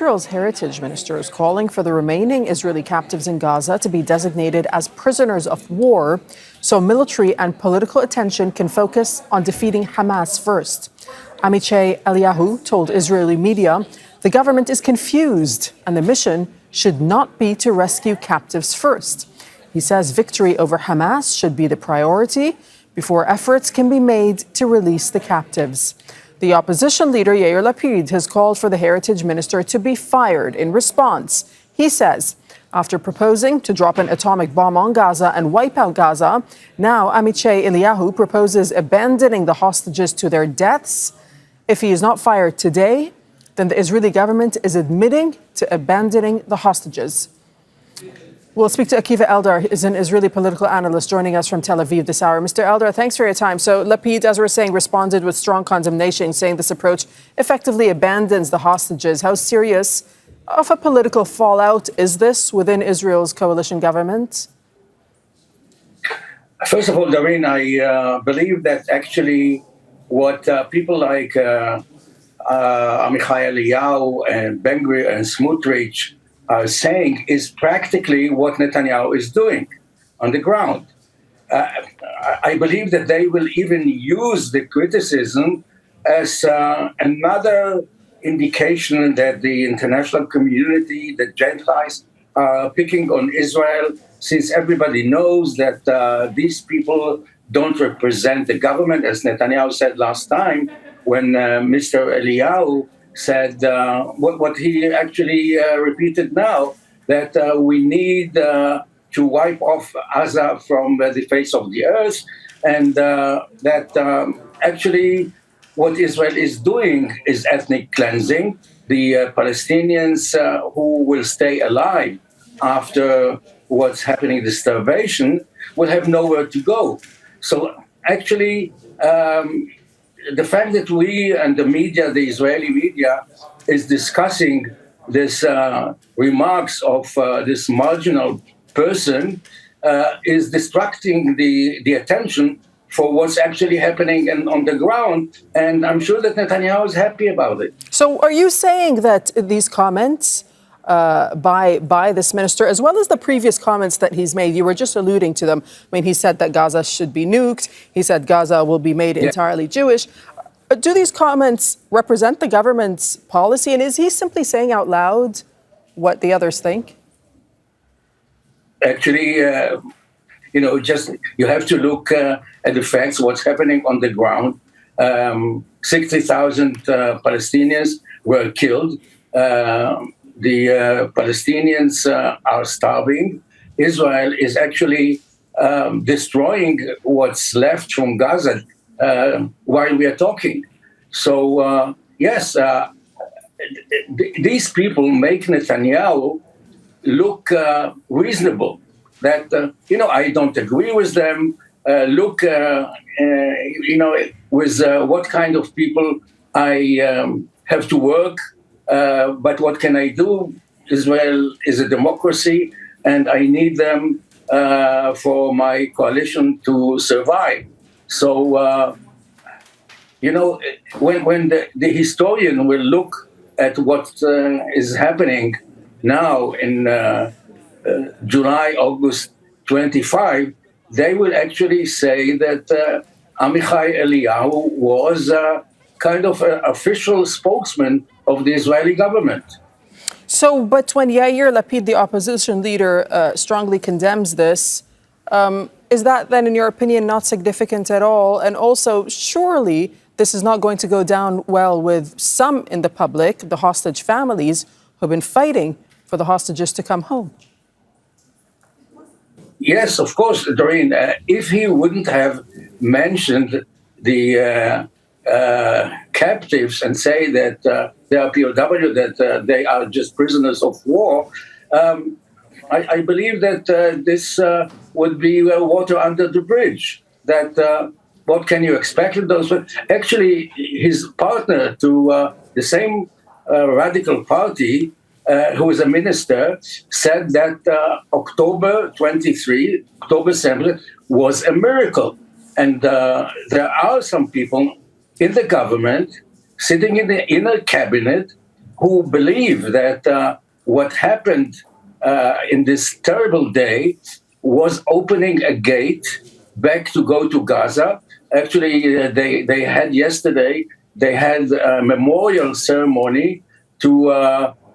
Israel's Heritage Minister is calling for the remaining Israeli captives in Gaza to be designated as prisoners of war so military and political attention can focus on defeating Hamas first. Amichai Eliyahu told Israeli media the government is confused and the mission should not be to rescue captives first. He says victory over Hamas should be the priority before efforts can be made to release the captives. The opposition leader, Yair Lapid, has called for the Heritage Minister to be fired in response. He says, after proposing to drop an atomic bomb on Gaza and wipe out Gaza, now Amichai Eliyahu proposes abandoning the hostages to their deaths. If he is not fired today, then the Israeli government is admitting to abandoning the hostages. We'll speak to Akiva Eldar, who is an Israeli political analyst joining us from Tel Aviv this hour. Mr. Eldar, thanks for your time. So Lapid, as we're saying, responded with strong condemnation, saying this approach effectively abandons the hostages. How serious of a political fallout is this within Israel's coalition government? First of all, Doreen, I believe that actually what people like Amichai Eliyahu and Ben-Gvir and Smotrich are saying is practically what Netanyahu is doing on the ground. I believe that they will even use the criticism as another indication that the international community, the Gentiles, are picking on Israel, since everybody knows that these people don't represent the government, as Netanyahu said last time when Mr. Eliyahu said what he actually repeated now, that we need to wipe off Gaza from the face of the earth, and that actually what Israel is doing is ethnic cleansing. The Palestinians who will stay alive after what's happening, the starvation, will have nowhere to go. So actually, the fact that we and the media, the Israeli media, is discussing this remarks of this marginal person is distracting the attention for what's actually happening on the ground. And I'm sure that Netanyahu is happy about it. So are you saying that these comments by this minister, as well as the previous comments that he's made, you were just alluding to them. I mean, he said that Gaza should be nuked. He said Gaza will be made entirely Jewish. Do these comments represent the government's policy? And is he simply saying out loud what the others think? Actually, just you have to look at the facts, what's happening on the ground. 60,000 Palestinians were killed. The Palestinians are starving. Israel is actually destroying what's left from Gaza while we are talking. So, yes, these people make Netanyahu look reasonable. That, I don't agree with them. Look, with what kind of people I have to work. But what can I do? Israel is a democracy, and I need them for my coalition to survive. So, when the historian will look at what is happening now in July, August 25, they will actually say that Amichai Eliyahu was kind of an official spokesman of the Israeli government. So, but when Yair Lapid, the opposition leader, strongly condemns this, is that then, in your opinion, not significant at all? And also, surely this is not going to go down well with some in the public, the hostage families, who have been fighting for the hostages to come home. Yes, of course, Doreen. If he wouldn't have mentioned the captives and say that they are POW, that they are just prisoners of war, I believe that this would be water under the bridge. That what can you expect of those? Actually, his partner to the same radical party, who is a minister, said that October 23, October 7th, was a miracle. And there are some people in the government sitting in a cabinet who believe that what happened in this terrible day was opening a gate back to go to Gaza. Actually, they had yesterday, they had a memorial ceremony to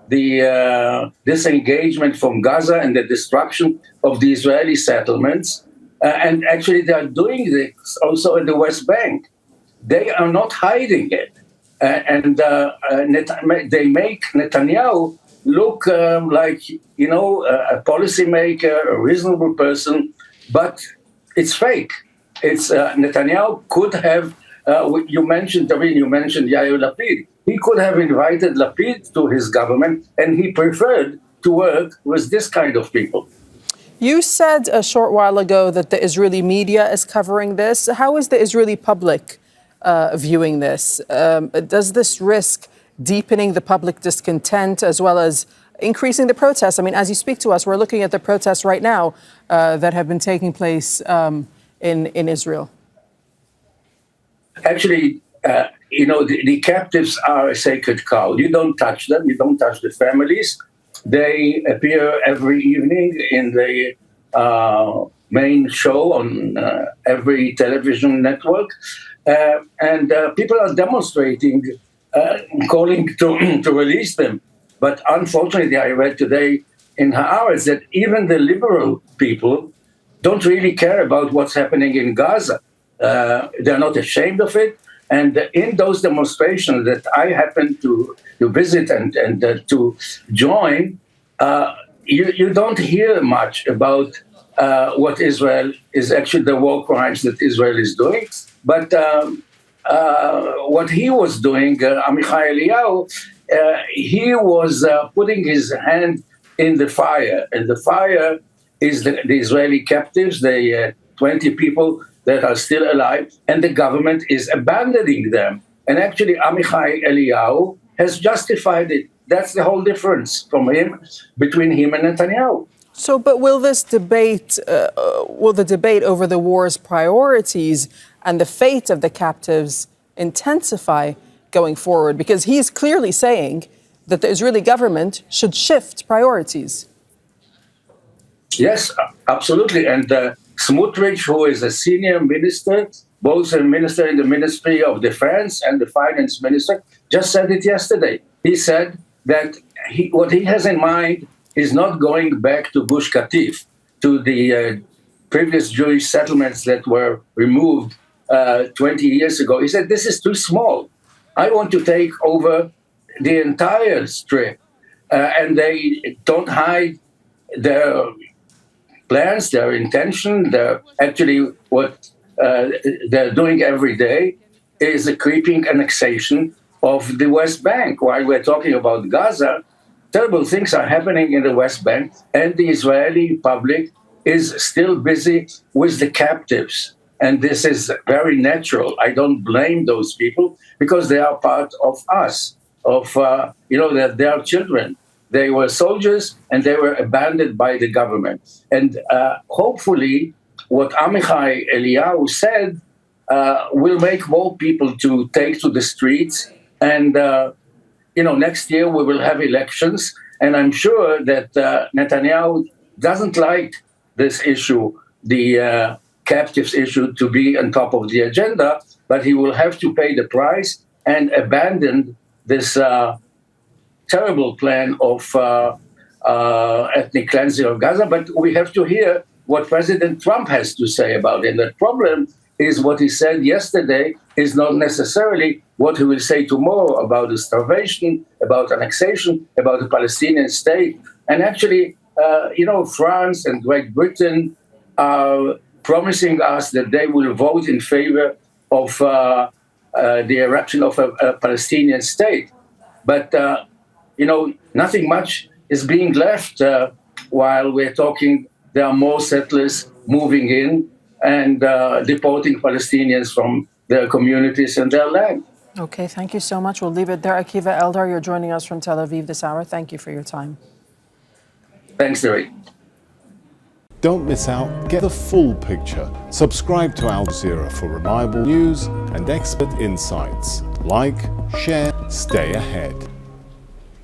the disengagement from Gaza and the destruction of the Israeli settlements. And actually, they are doing this also in the West Bank. They are not hiding it. They make Netanyahu look like, a policymaker, a reasonable person, but it's fake. It's Netanyahu could have, you mentioned Yair Lapid. He could have invited Lapid to his government, and he preferred to work with this kind of people. You said a short while ago that the Israeli media is covering this. How is the Israeli public viewing this? Does this risk deepening the public discontent as well as increasing the protests? I mean, as you speak to us, we're looking at the protests right now that have been taking place in Israel. Actually, the captives are a sacred cow. You don't touch them. You don't touch the families. They appear every evening in the main show on every television network. And people are demonstrating, calling to release them. But unfortunately, I read today in Haaretz that even the liberal people don't really care about what's happening in Gaza. They're not ashamed of it. And in those demonstrations that I happened to visit and to join, you don't hear much about what Israel is actually the war crimes that Israel is doing. But what he was doing, Amichai Eliyahu, he was putting his hand in the fire. And the fire is the Israeli captives, the 20 people that are still alive, and the government is abandoning them. And actually, Amichai Eliyahu has justified it. That's the whole difference between him and Netanyahu. So, but will this debate, will the debate over the war's priorities and the fate of the captives intensify going forward? Because he's clearly saying that the Israeli government should shift priorities. Yes, absolutely. And Smotrich, who is a senior minister, both a minister in the Ministry of Defense and the finance minister, just said it yesterday. He said that what he has in mind is not going back to Gush Katif, to the previous Jewish settlements that were removed 20 years ago. He said, this is too small. I want to take over the entire strip. And they don't hide their plans, their intention. Actually, what they're doing every day is a creeping annexation of the West Bank. While we're talking about Gaza, terrible things are happening in the West Bank, and the Israeli public is still busy with the captives. And this is very natural. I don't blame those people because they are part of us, that they are children. They were soldiers and they were abandoned by the government. And hopefully what Amichai Eliyahu said will make more people to take to the streets. And, next year we will have elections. And I'm sure that Netanyahu doesn't like this issue, the captives issue, to be on top of the agenda, but he will have to pay the price and abandon this terrible plan of ethnic cleansing of Gaza. But we have to hear what President Trump has to say about it. And the problem is what he said yesterday is not necessarily what he will say tomorrow about the starvation, about annexation, about the Palestinian state. And actually, France and Great Britain are promising us that they will vote in favor of the erection of a Palestinian state. But, nothing much is being left while we're talking. There are more settlers moving in and deporting Palestinians from their communities and their land. Okay, thank you so much. We'll leave it there. Akiva Eldar, you're joining us from Tel Aviv this hour. Thank you for your time. Thanks, Derek. Don't miss out. Get the full picture. Subscribe to Al Jazeera for reliable news and expert insights. Like, share, stay ahead.